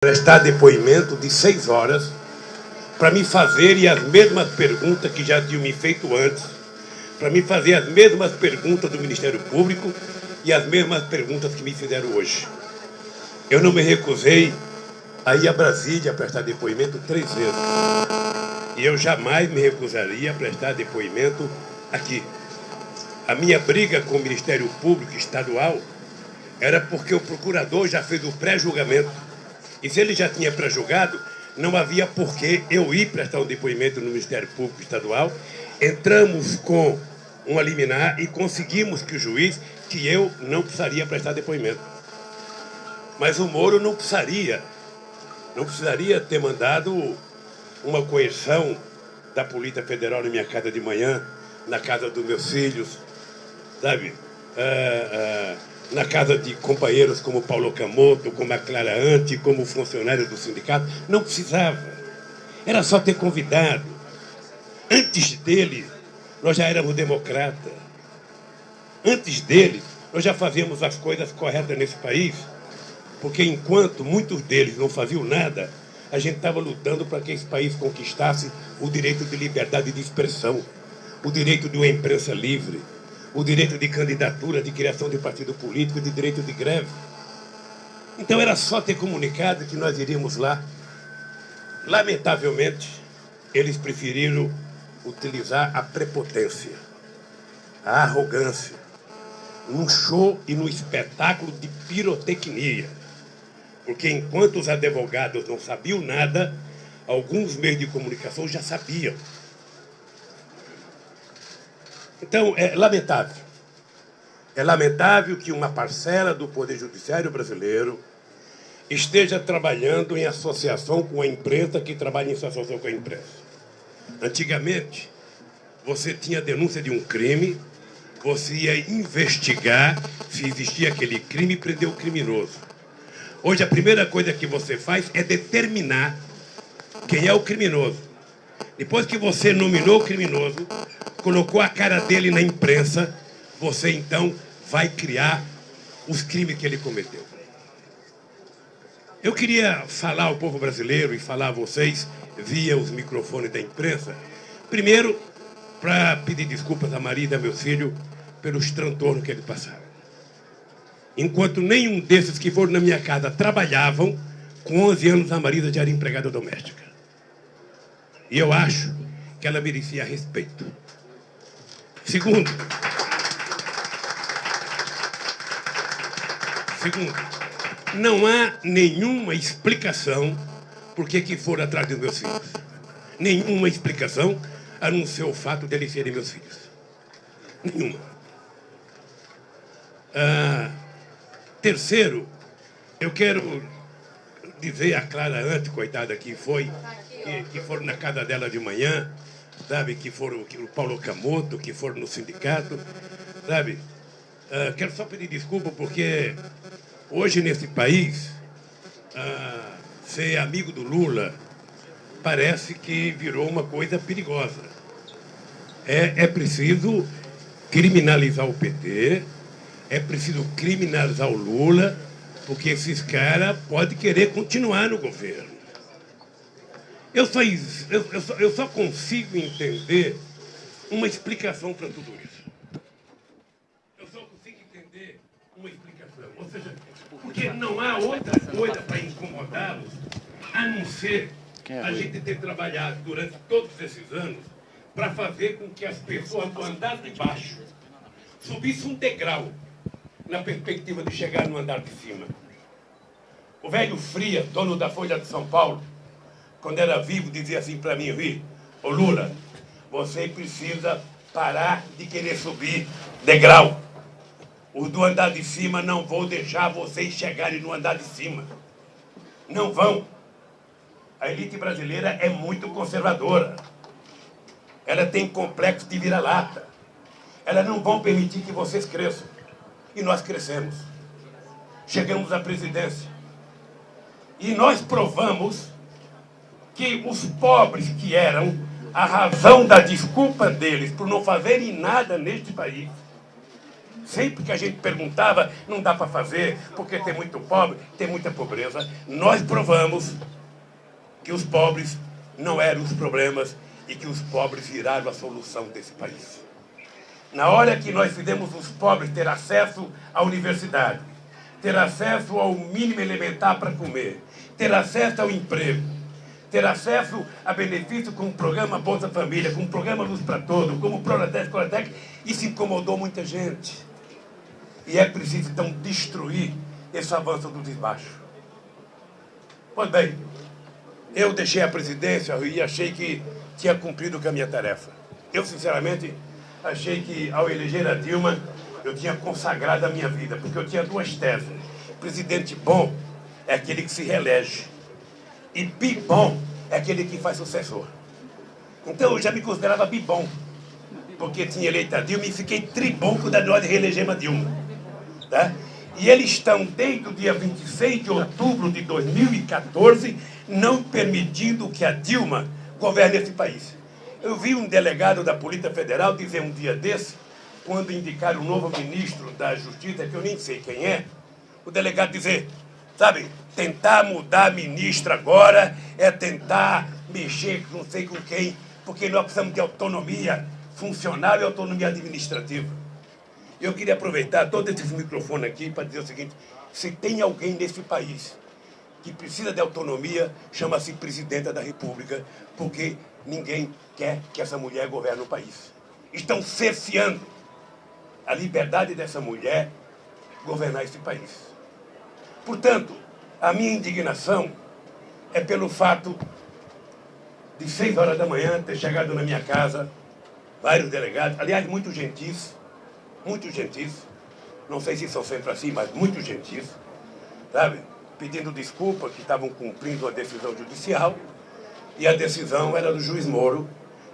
Prestar depoimento de 6 horas para me fazerem as mesmas perguntas que já tinham me feito antes, para me fazer as mesmas perguntas do Ministério Público e as mesmas perguntas que me fizeram hoje. Eu não me recusei a ir a Brasília a prestar depoimento 3 vezes. E eu jamais me recusaria a prestar depoimento aqui. A minha briga com o Ministério Público Estadual era porque o procurador já fez o pré-julgamento. E se ele já tinha pré-julgado, não havia por que eu ir prestar um depoimento no Ministério Público Estadual. Entramos com uma liminar e conseguimos que o juiz, que eu não precisaria prestar depoimento. Mas o Moro não precisaria ter mandado uma coerção da Polícia Federal na minha casa de manhã, na casa dos meus filhos, sabe? Na casa de companheiros como Paulo Camoto, como a Clara Ante, como funcionários do sindicato. Não precisava. Era só ter convidado. Antes dele, nós já éramos democratas. Antes dele, nós já fazíamos as coisas corretas nesse país. Porque enquanto muitos deles não faziam nada, a gente estava lutando para que esse país conquistasse o direito de liberdade de expressão, o direito de uma imprensa livre, o direito de candidatura, de criação de partido político, de direito de greve. Então era só ter comunicado que nós iríamos lá. Lamentavelmente, eles preferiram utilizar a prepotência, a arrogância, num show e num espetáculo de pirotecnia. Porque enquanto os advogados não sabiam nada, alguns meios de comunicação já sabiam. Então, é lamentável. É lamentável que uma parcela do Poder Judiciário brasileiro esteja trabalhando em associação com a imprensa que trabalha em associação com a imprensa. Antigamente, você tinha denúncia de um crime, você ia investigar se existia aquele crime e prender o criminoso. Hoje, a primeira coisa que você faz é determinar quem é o criminoso. Depois que você nominou o criminoso, colocou a cara dele na imprensa, você então vai criar os crimes que ele cometeu. Eu queria falar ao povo brasileiro e falar a vocês via os microfones da imprensa, primeiro para pedir desculpas a Maria e a meus filhos pelos transtornos que eles passaram. Enquanto nenhum desses que foram na minha casa trabalhavam, com 11 anos a Marisa já era empregada doméstica. E eu acho que ela merecia respeito. Segundo, não há nenhuma explicação por que foram atrás dos meus filhos. Nenhuma explicação, a não ser o fato de eles serem meus filhos. Nenhuma. Terceiro, eu quero dizer à Clara Ante, coitada, que foram na casa dela de manhã, sabe, que foram o Paulo Camoto, que foram no sindicato, sabe? Quero só pedir desculpa porque hoje nesse país, ser amigo do Lula parece que virou uma coisa perigosa. É preciso criminalizar o PT, é preciso criminalizar o Lula, porque esses caras podem querer continuar no governo. Eu só consigo entender uma explicação para tudo isso. Eu só consigo entender uma explicação. Ou seja, porque não há outra coisa para incomodá-los, a não ser a gente ter trabalhado durante todos esses anos para fazer com que as pessoas do andar de baixo subissem um degrau na perspectiva de chegar no andar de cima. O velho Frias, dono da Folha de São Paulo, quando era vivo, dizia assim para mim: ô Lula, você precisa parar de querer subir degrau. Os do andar de cima não vão deixar vocês chegarem no andar de cima. Não vão. A elite brasileira é muito conservadora. Ela tem complexo de vira-lata. Elas não vão permitir que vocês cresçam. E nós crescemos. Chegamos à presidência. E nós provamos que os pobres que eram a razão da desculpa deles por não fazerem nada neste país Sempre que a gente perguntava, não dá para fazer, porque tem muito pobre, tem muita pobreza. Nós provamos que os pobres não eram os problemas e que os pobres viraram a solução desse país. Na hora que nós fizemos os pobres ter acesso à universidade, ter acesso ao mínimo elementar para comer, ter acesso ao emprego, ter acesso a benefício com o programa Bolsa Família, com o programa Luz para Todos, como o Pronatec, isso incomodou muita gente. E é preciso, então, destruir esse avanço do desbaixo. Pois bem, eu deixei a presidência e achei que tinha cumprido com a minha tarefa. Eu, sinceramente, achei que, ao eleger a Dilma, eu tinha consagrado a minha vida, porque eu tinha duas teses. Presidente bom é aquele que se reelege. E bibom é aquele que faz sucessor. Então, eu já me considerava bibom, porque tinha eleito a Dilma e fiquei tribom quando nós reelegemos a Dilma. Tá? E eles estão, desde o dia 26 de outubro de 2014, não permitindo que a Dilma governe esse país. Eu vi um delegado da Polícia Federal dizer um dia desse, quando indicaram o novo ministro da Justiça, que eu nem sei quem é, o delegado dizer, sabe, tentar mudar a ministra agora é tentar mexer com não sei com quem, porque nós precisamos de autonomia funcional e autonomia administrativa. Eu queria aproveitar todo esse microfone aqui para dizer o seguinte, se tem alguém nesse país que precisa de autonomia, chama-se Presidenta da República, porque ninguém quer que essa mulher governe o país. Estão cerceando a liberdade dessa mulher governar esse país. Portanto, a minha indignação é pelo fato de 6 horas da manhã ter chegado na minha casa vários delegados, aliás, muito gentis, não sei se são sempre assim, mas muito gentis, sabe? Pedindo desculpa que estavam cumprindo a decisão judicial, e a decisão era do juiz Moro,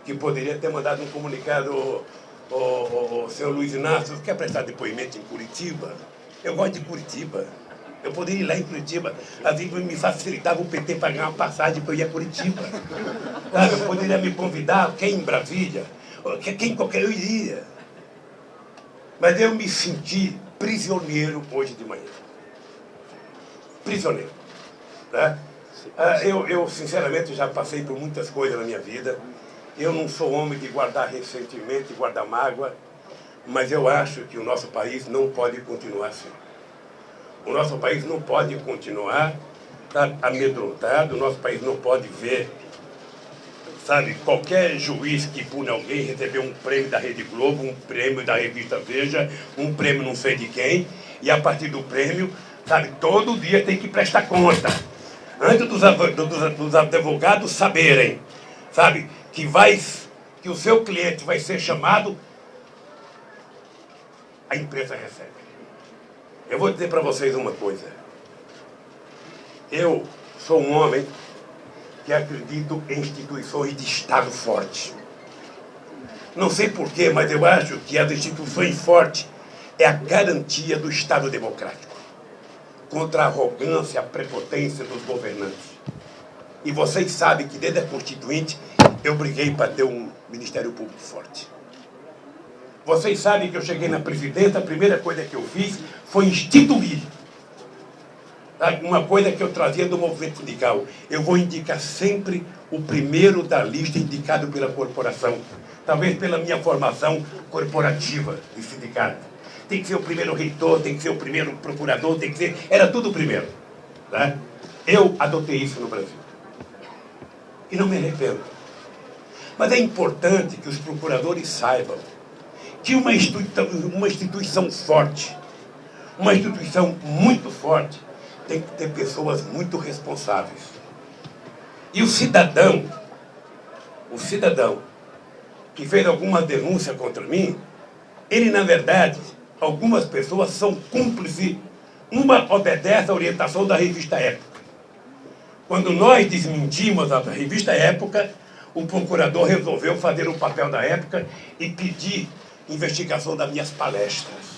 que poderia ter mandado um comunicado, o senhor Luiz Inácio, quer prestar depoimento em Curitiba? Eu gosto de Curitiba. Eu poderia ir lá em Curitiba, às vezes me facilitava o PT para ganhar uma passagem para eu ir a Curitiba. Sabe? Eu poderia me convidar, quem em Brasília, quem qualquer, eu iria. Mas eu me senti prisioneiro hoje de manhã. Prisioneiro. Né? Eu, sinceramente, já passei por muitas coisas na minha vida. Eu não sou homem de guardar ressentimento, de guardar mágoa, mas eu acho que o nosso país não pode continuar assim. O nosso país não pode continuar, sabe, amedrontado, o nosso país não pode ver, sabe, qualquer juiz que pune alguém receber um prêmio da Rede Globo, um prêmio da revista Veja, um prêmio não sei de quem, e a partir do prêmio, sabe, todo dia tem que prestar conta. Antes dos advogados saberem, sabe, que o seu cliente vai ser chamado, a empresa recebe. Eu vou dizer para vocês uma coisa. Eu sou um homem que acredito em instituições de Estado forte. Não sei porquê, mas eu acho que as instituições fortes é a garantia do Estado democrático contra a arrogância, a prepotência dos governantes. E vocês sabem que desde a Constituinte eu briguei para ter um Ministério Público forte. Vocês sabem que eu cheguei na presidência, a primeira coisa que eu fiz foi instituir uma coisa que eu trazia do movimento sindical. Eu vou indicar sempre o primeiro da lista indicado pela corporação, talvez pela minha formação corporativa de sindicato. Tem que ser o primeiro reitor, tem que ser o primeiro procurador, tem que ser... Era tudo o primeiro. Tá? Eu adotei isso no Brasil. E não me arrependo. Mas é importante que os procuradores saibam que uma instituição forte, uma instituição muito forte, tem que ter pessoas muito responsáveis. E o cidadão que fez alguma denúncia contra mim, ele, na verdade, algumas pessoas são cúmplices. Uma obedece à orientação da revista Época. Quando nós desmentimos a revista Época, o procurador resolveu fazer o papel da Época e pedir investigação das minhas palestras.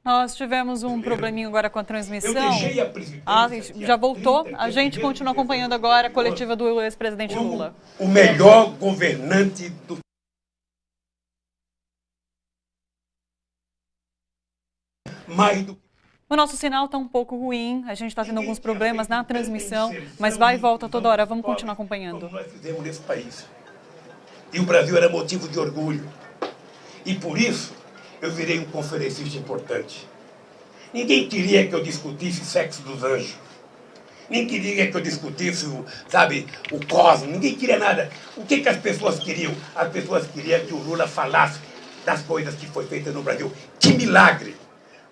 Nós tivemos um probleminha agora com a transmissão. Eu deixei a presidência Já voltou. A gente continua acompanhando agora a coletiva do ex-presidente Lula. O melhor governante do mais do. O nosso sinal está um pouco ruim, a gente está tendo alguns problemas na transmissão, mas vai e volta toda hora, vamos continuar acompanhando. Como nós fizemos nesse país. E o Brasil era motivo de orgulho. E por isso eu virei um conferencista importante. Ninguém queria que eu discutisse sexo dos anjos. Ninguém queria que eu discutisse, o cosmos. Ninguém queria nada. O que as pessoas queriam? As pessoas queriam que o Lula falasse das coisas que foi feitas no Brasil. Que milagre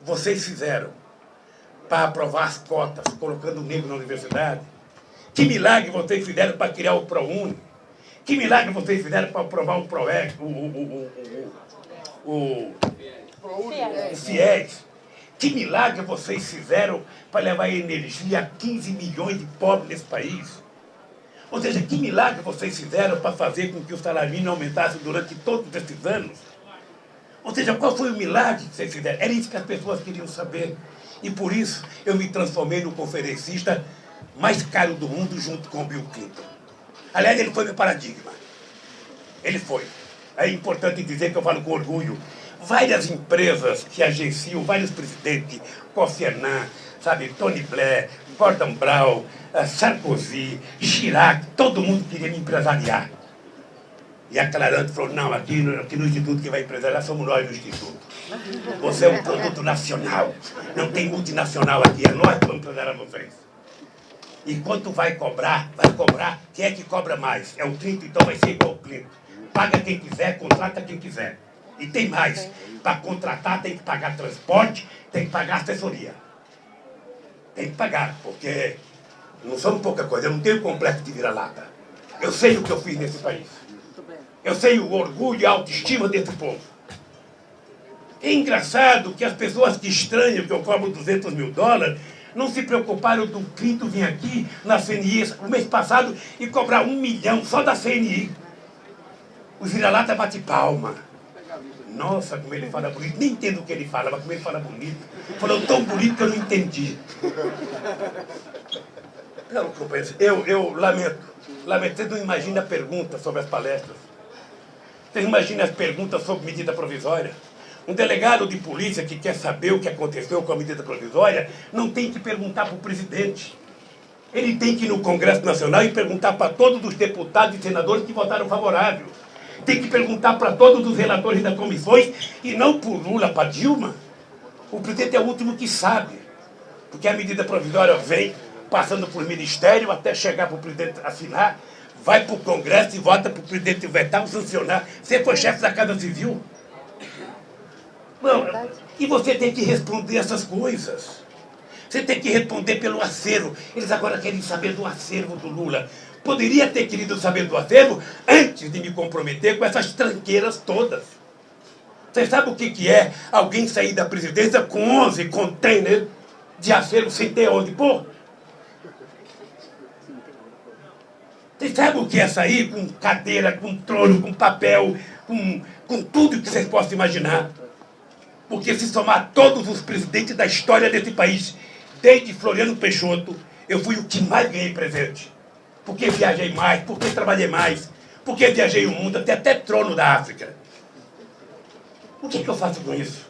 vocês fizeram para aprovar as cotas, colocando o negro na universidade? Que milagre vocês fizeram para criar o ProUni? Que milagre vocês fizeram para aprovar o ProEG, o FIES? Que milagre vocês fizeram para levar energia a 15 milhões de pobres nesse país? Ou seja, que milagre vocês fizeram para fazer com que o salário mínimo aumentasse durante todos esses anos? Ou seja, qual foi o milagre que vocês fizeram? Era isso que as pessoas queriam saber. E por isso eu me transformei no conferencista mais caro do mundo junto com o Bill Clinton. Aliás, ele foi meu paradigma. Ele foi. É importante dizer que eu falo com orgulho. Várias empresas que agenciam vários presidentes, Kofi Annan, Tony Blair, Gordon Brown, Sarkozy, Chirac, todo mundo queria me empresariar. E a Clarante falou, não, aqui no Instituto que vai empresariar somos nós no Instituto. Você é um produto nacional. Não tem multinacional aqui, é nós que vamos empresariar vocês. E quanto vai cobrar? Quem é que cobra mais? É o Clinton, então vai ser igual o Clinton. Paga quem quiser, contrata quem quiser. E tem mais. Para contratar tem que pagar transporte, tem que pagar assessoria. Tem que pagar, porque não somos pouca coisa. Eu não tenho complexo de vira-lata. Eu sei o que eu fiz nesse país. Eu sei o orgulho e a autoestima desse povo. É engraçado que as pessoas que estranham que eu cobro 200 mil dólares não se preocuparam do Clinton vir aqui na CNI o mês passado e cobrar 1 milhão só da CNI. Os vira-lata bate palma. Nossa, como ele fala bonito. Nem entendo o que ele fala, mas como ele fala bonito. Falou tão bonito que eu não entendi. Não, companheiro, eu lamento. Vocês não imaginam a pergunta sobre as palestras. Vocês imaginam as perguntas sobre medida provisória? Um delegado de polícia que quer saber o que aconteceu com a medida provisória não tem que perguntar para o presidente. Ele tem que ir no Congresso Nacional e perguntar para todos os deputados e senadores que votaram favorável. Tem que perguntar para todos os relatores das comissões e não para o Lula, para Dilma. O presidente é o último que sabe. Porque a medida provisória vem passando por ministério até chegar para o presidente assinar, vai para o Congresso e vota para o presidente vetar ou sancionar. Você foi chefe da Casa Civil. Não, e você tem que responder essas coisas. Você tem que responder pelo acervo. Eles agora querem saber do acervo do Lula. Poderia ter querido saber do acervo antes de me comprometer com essas tranqueiras todas. Você sabe o que é alguém sair da presidência com 11 containers de acervo sem ter onde pôr? Você sabe o que é sair com cadeira, com trono, com papel, com tudo que vocês possam imaginar? Porque se somar todos os presidentes da história desse país, desde Floriano Peixoto, eu fui o que mais ganhei presente. Porque viajei mais, porque trabalhei mais, porque viajei o mundo, até trono da África. O que eu faço com isso?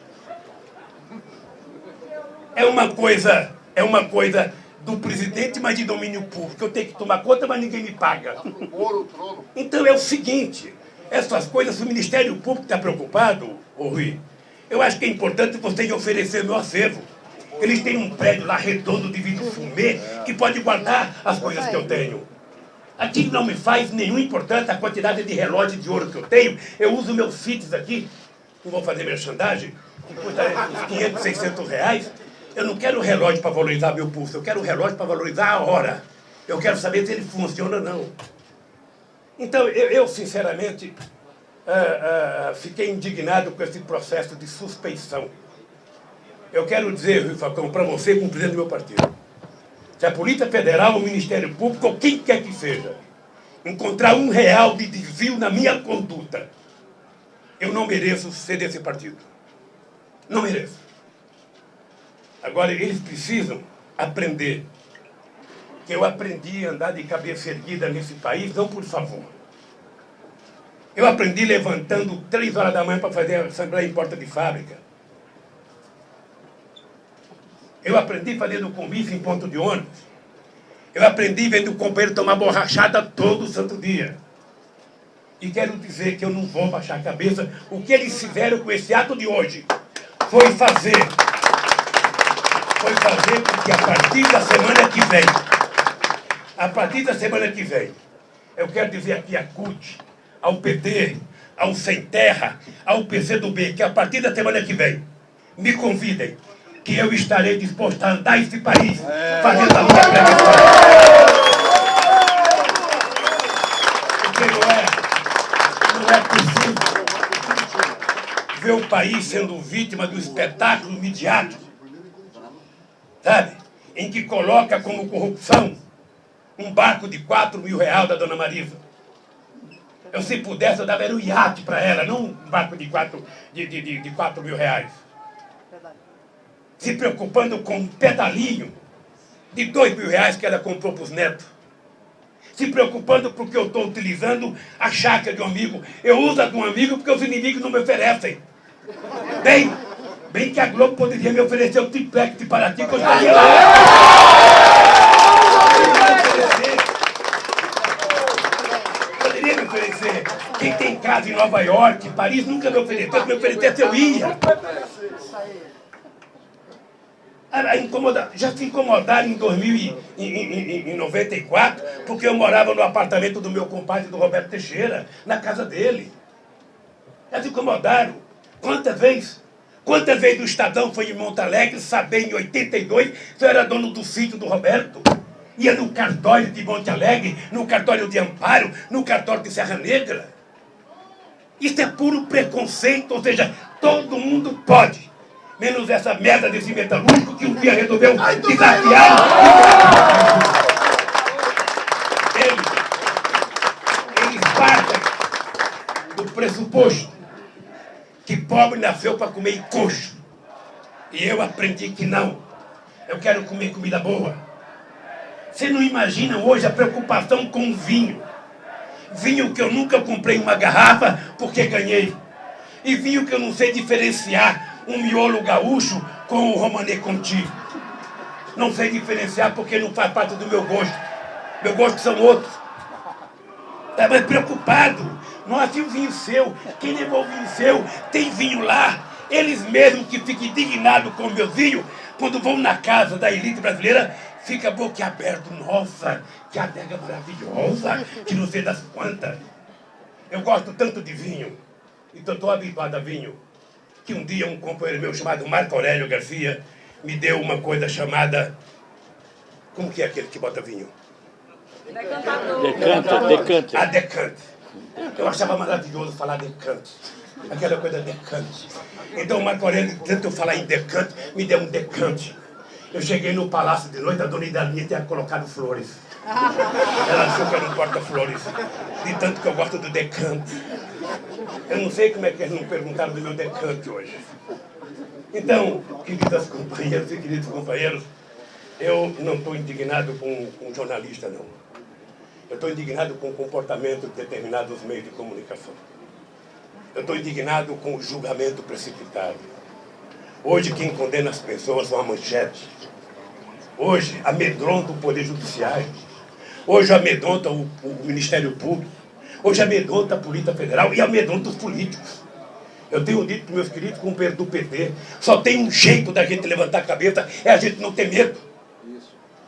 É uma coisa do presidente, mas de domínio público. Eu tenho que tomar conta, mas ninguém me paga. Então é o seguinte, essas coisas, o Ministério Público está preocupado, Rui, eu acho que é importante vocês oferecer meu acervo. Eles têm um prédio lá redondo de vidro fumê que pode guardar as coisas que eu tenho. Aqui não me faz nenhum importante a quantidade de relógio de ouro que eu tenho. Eu uso meus FITs aqui, não vou fazer merchandising, que custa uns 500, 600 reais. Eu não quero um relógio para valorizar meu pulso, eu quero um relógio para valorizar a hora. Eu quero saber se ele funciona ou não. Então, eu sinceramente, fiquei indignado com esse processo de suspeição. Eu quero dizer, Rui Falcão, para você, como presidente do meu partido, se a Polícia Federal, o Ministério Público, ou quem quer que seja, encontrar R$1 de desvio na minha conduta, eu não mereço ser desse partido. Não mereço. Agora, eles precisam aprender. Que eu aprendi a andar de cabeça erguida nesse país, não por favor. Eu aprendi levantando 3 horas da manhã para fazer a assembleia em porta de fábrica. Eu aprendi fazendo comício em ponto de ônibus. Eu aprendi vendo o companheiro tomar borrachada todo santo dia. E quero dizer que eu não vou baixar a cabeça. O que eles fizeram com esse ato de hoje foi fazer porque a partir da semana que vem, eu quero dizer aqui a CUT, ao PT, ao Sem Terra, ao PCdoB, que a partir da semana que vem, me convidem, que eu estarei disposto a andar esse país fazendo a minha pregação. Porque não é possível ver o país sendo vítima do espetáculo midiático, sabe? Em que coloca como corrupção um barco de R$4.000 da dona Marisa. Eu, se pudesse, eu dava um iate para ela, não um barco de R$4.000. Se preocupando com um pedalinho de R$2.000 que ela comprou para os netos. Se preocupando porque eu estou utilizando a chácara de um amigo. Eu uso a de um amigo porque os inimigos não me oferecem. Bem que a Globo poderia me oferecer o triplex de Paraty, que eu estaria lá. Poderia me oferecer. Quem tem casa em Nova York, Paris, nunca me ofereceu. Se me oferecesse, eu ia. Já se incomodaram em 94, porque eu morava no apartamento do meu compadre, do Roberto Teixeira, na casa dele. Já se incomodaram. Quantas vezes o Estadão foi em Monte Alegre, saber em 82, se eu era dono do sítio do Roberto? Ia no cartório de Monte Alegre, no cartório de Amparo, no cartório de Serra Negra. Isso é puro preconceito, ou seja, todo mundo pode. Menos essa merda desse metalúrgico que um dia resolveu desafiar. Eles partem do pressuposto que pobre nasceu para comer coxo. E eu aprendi que não. Eu quero comer comida boa. Vocês não imaginam hoje a preocupação com o vinho. Vinho que eu nunca comprei uma garrafa porque ganhei. E vinho que eu não sei diferenciar um miolo gaúcho com o Romanée Conti. Não sei diferenciar porque não faz parte do meu gosto. Meu gosto são outros. Tá mais preocupado. Nossa, e o vinho seu? Quem levou o vinho seu? Tem vinho lá. Eles mesmos que ficam indignados com o meu vinho, quando vão na casa da elite brasileira, fica boquiaberto. Nossa, que adega maravilhosa, que não sei das quantas. Eu gosto tanto de vinho, então estou habituado a vinho, que um dia um companheiro meu chamado Marco Aurélio Garcia me deu uma coisa chamada... Como que é aquele que bota vinho? Decante. A decante. Eu achava maravilhoso falar decante. Aquela coisa decante. Então o Marco Aurélio, tanto eu falar em decante, me deu um decante. Eu cheguei no palácio de noite, a dona Idalinha tinha colocado flores. Ela achou que eu não porta-flores, de tanto que eu gosto do decante. Eu não sei como é que eles não perguntaram do meu decante hoje. Então, queridas companheiras e queridos companheiros, eu não estou indignado com um jornalista, não. Eu estou indignado com o comportamento de determinados meios de comunicação. Eu estou indignado com o julgamento precipitado. Hoje quem condena as pessoas são a manchete. Hoje amedronta o Poder Judiciário. Hoje amedronta o Ministério Público. Hoje amedronta a Polícia Federal e amedronta os políticos. Eu tenho dito para meus queridos companheiros do PT, só tem um jeito da gente levantar a cabeça, é a gente não ter medo.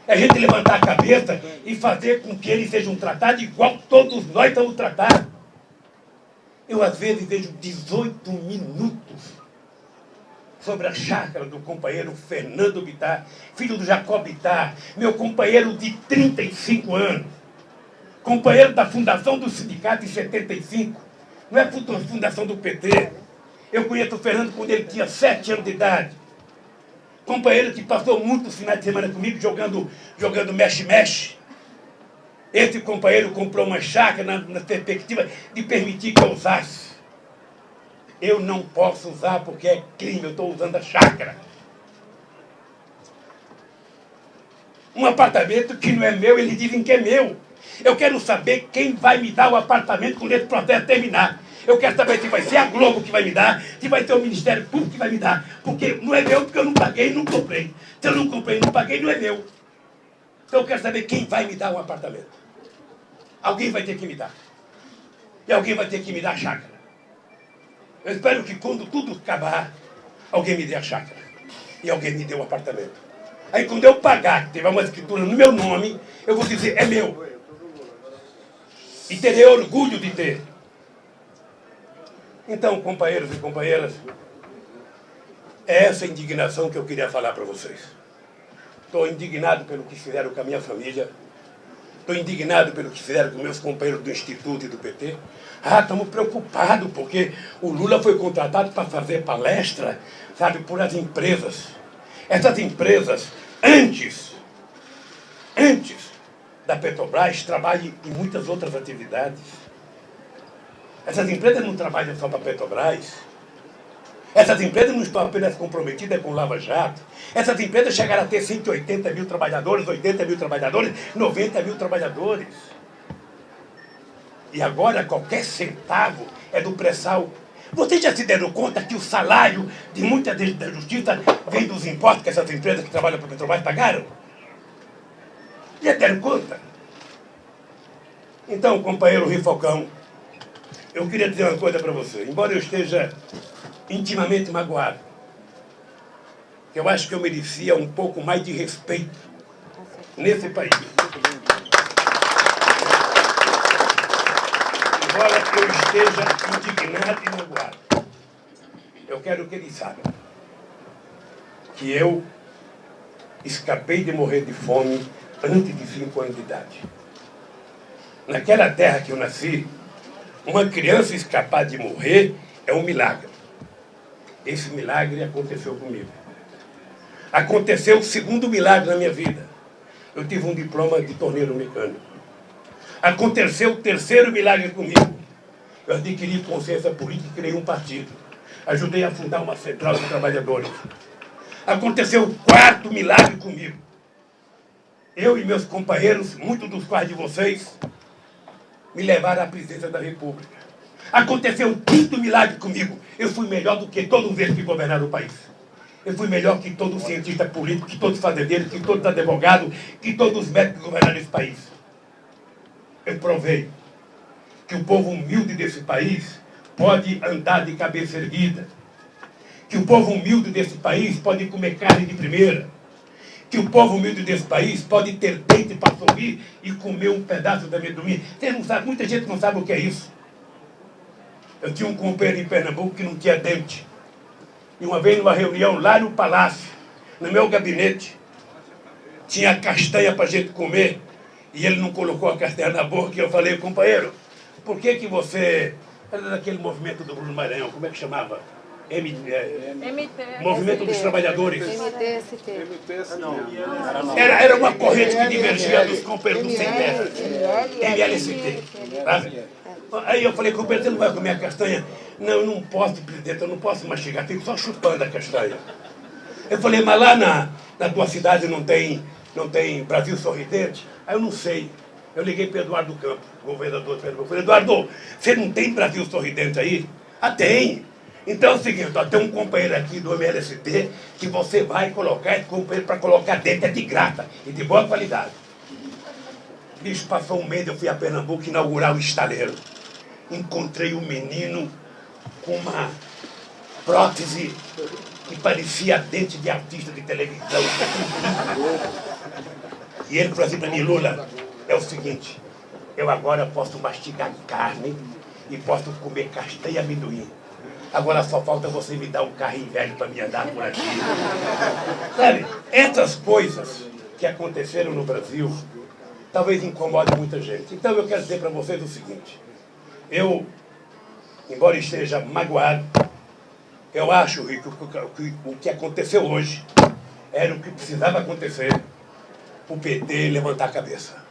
É a gente levantar a cabeça e fazer com que eles sejam tratados igual todos nós estamos tratados. Eu, às vezes, vejo 18 minutos sobre a chácara do companheiro Fernando Bittar, filho do Jacob Bittar, meu companheiro de 35 anos, companheiro da fundação do sindicato em 75, não é fundação do PT. Eu conheço o Fernando quando ele tinha 7 anos de idade. Companheiro que passou muitos finais de semana comigo jogando mexe-mexe. Esse companheiro comprou uma chácara na perspectiva de permitir que eu usasse. Eu não posso usar porque é crime, eu estou usando a chácara. Um apartamento que não é meu, eles dizem que é meu. Eu quero saber quem vai me dar o apartamento quando esse processo terminar. Eu quero saber se vai ser a Globo que vai me dar, se vai ser o Ministério Público que vai me dar. Porque não é meu, porque eu não paguei e não comprei. Se eu não comprei e não paguei, não é meu. Então eu quero saber quem vai me dar um apartamento. Alguém vai ter que me dar. E alguém vai ter que me dar a chácara. Eu espero que quando tudo acabar, alguém me dê a chácara. E alguém me dê um apartamento. Aí quando eu pagar, que tiver uma escritura no meu nome, eu vou dizer, é meu. E terei orgulho de ter. Então, companheiros e companheiras, é essa indignação que eu queria falar para vocês. Estou indignado pelo que fizeram com a minha família. Estou indignado pelo que fizeram com meus companheiros do Instituto e do PT. Estamos preocupados, porque o Lula foi contratado para fazer palestra, sabe, por as empresas. Essas empresas, antes da Petrobras, trabalham em muitas outras atividades. Essas empresas não trabalham só para a Petrobras. Essas empresas não estão apenas comprometidas com o Lava Jato. Essas empresas chegaram a ter 180 mil trabalhadores, 80 mil trabalhadores, 90 mil trabalhadores. E agora qualquer centavo é do pré-sal. Vocês já se deram conta que o salário de muita da justiça vem dos impostos que essas empresas que trabalham para a Petrobras pagaram? Já deram conta? Então, companheiro Rui Falcão, eu queria dizer uma coisa para você. Embora eu esteja intimamente magoado, eu acho que eu merecia um pouco mais de respeito nesse país. Embora eu esteja indignado e magoado, eu quero que eles saibam que eu escapei de morrer de fome antes de 5 anos de idade. Naquela terra que eu nasci, uma criança escapar de morrer é um milagre. Esse milagre aconteceu comigo. Aconteceu o segundo milagre na minha vida. Eu tive um diploma de torneiro mecânico. Aconteceu o terceiro milagre comigo. Eu adquiri consciência política e criei um partido. Ajudei a fundar uma central de trabalhadores. Aconteceu o quarto milagre comigo. Eu e meus companheiros, muitos dos quais de vocês, me levaram à presidência da República. Aconteceu o quinto milagre comigo. Eu fui melhor do que todos eles que governaram o país. Eu fui melhor que todo cientista político, que todos os fazendeiros, que todos os advogados, que todos os médicos que governaram esse país. Eu provei que o povo humilde desse país pode andar de cabeça erguida. Que o povo humilde desse país pode comer carne de primeira. Que o povo humilde desse país pode ter dente para sorrir e comer um pedaço de amendoim. Vocês não sabem, muita gente não sabe o que é isso. Eu tinha um companheiro em Pernambuco que não tinha dente. E uma vez numa reunião lá no palácio, no meu gabinete, tinha castanha para a gente comer, e ele não colocou a castanha na boca, e eu falei, companheiro, por que você... Era daquele movimento do Bruno Maranhão, como é que chamava? Movimento dos Trabalhadores. Era uma corrente que divergia dos companheiros do Sem Terra. MLST. Aí eu falei, companheiro, você não vai comer a castanha? Não, eu não posso, presidente, eu não posso mastigar, fico só chupando a castanha. Eu falei, mas lá na tua cidade não tem Brasil Sorridente? Aí eu não sei. Eu liguei para Eduardo Campos, governador de Pernambuco. Falei, Eduardo, você não tem Brasil Sorridente aí? Tem. Então é o seguinte, tem um companheiro aqui do MLST que você vai colocar esse companheiro para colocar dentro, é de graça e de boa qualidade. Bicho, passou um mês, eu fui a Pernambuco inaugurar o estaleiro. Encontrei um menino com uma prótese que parecia dente de artista de televisão. E ele falou assim para mim, Lula, é o seguinte, eu agora posso mastigar carne e posso comer castanha e amendoim. Agora só falta você me dar um carrinho velho para me andar por aqui. Sabe, essas coisas que aconteceram no Brasil talvez incomodem muita gente. Então eu quero dizer para vocês o seguinte, eu, embora esteja magoado, eu acho que o que aconteceu hoje era o que precisava acontecer para o PT levantar a cabeça.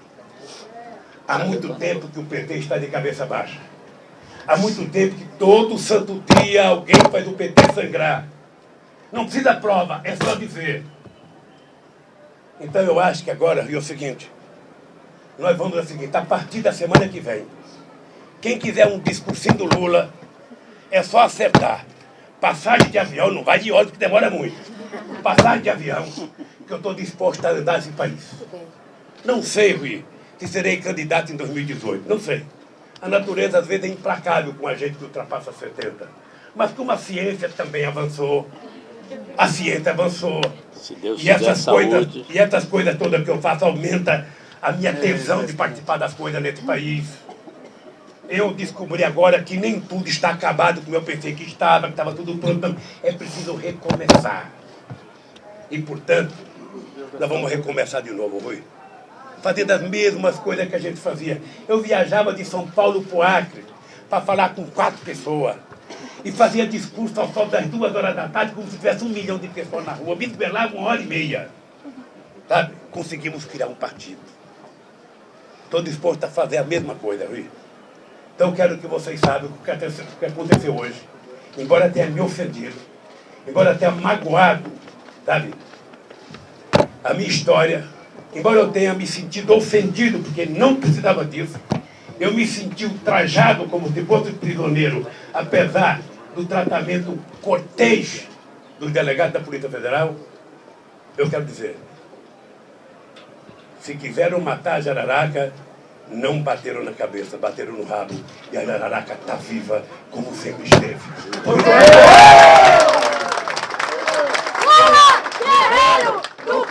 Há muito tempo que o PT está de cabeça baixa. Há muito tempo que todo santo dia alguém faz o PT sangrar. Não precisa prova, é só dizer. Então eu acho que agora é o seguinte, nós vamos ao seguinte, a partir da semana que vem, quem quiser um discursinho do Lula, é só acertar. Passagem de avião, não vai de ônibus que demora muito. Passagem de avião, que eu estou disposto a andar nesse país. Não sei, Rui, se serei candidato em 2018, não sei. A natureza às vezes é implacável com a gente que ultrapassa 70. Mas como a ciência também avançou, a ciência avançou. Se Deus E essas coisas todas que eu faço aumenta a minha tesão de participar das coisas nesse país. Eu descobri agora que nem tudo está acabado como eu pensei que estava tudo pronto. Não. É preciso recomeçar. E, portanto, nós vamos recomeçar de novo, Rui. Fazer das mesmas coisas que a gente fazia. Eu viajava de São Paulo para o Acre para falar com 4 pessoas. E fazia discurso ao sol das 2 horas da tarde, como se tivesse 1 milhão de pessoas na rua. Me desvelava 1h30. Sabe? Conseguimos criar um partido. Estou disposto a fazer a mesma coisa, Rui. Então quero que vocês saibam o que aconteceu hoje. Embora tenha me ofendido, embora tenha magoado, sabe, a minha história, embora eu tenha me sentido ofendido, porque não precisava disso, eu me senti ultrajado como se fosse prisioneiro, apesar do tratamento cortês dos delegados da Polícia Federal. Eu quero dizer, se quiseram matar a Jararaca, não bateram na cabeça, bateram no rabo. E a Jararaca está viva como sempre esteve.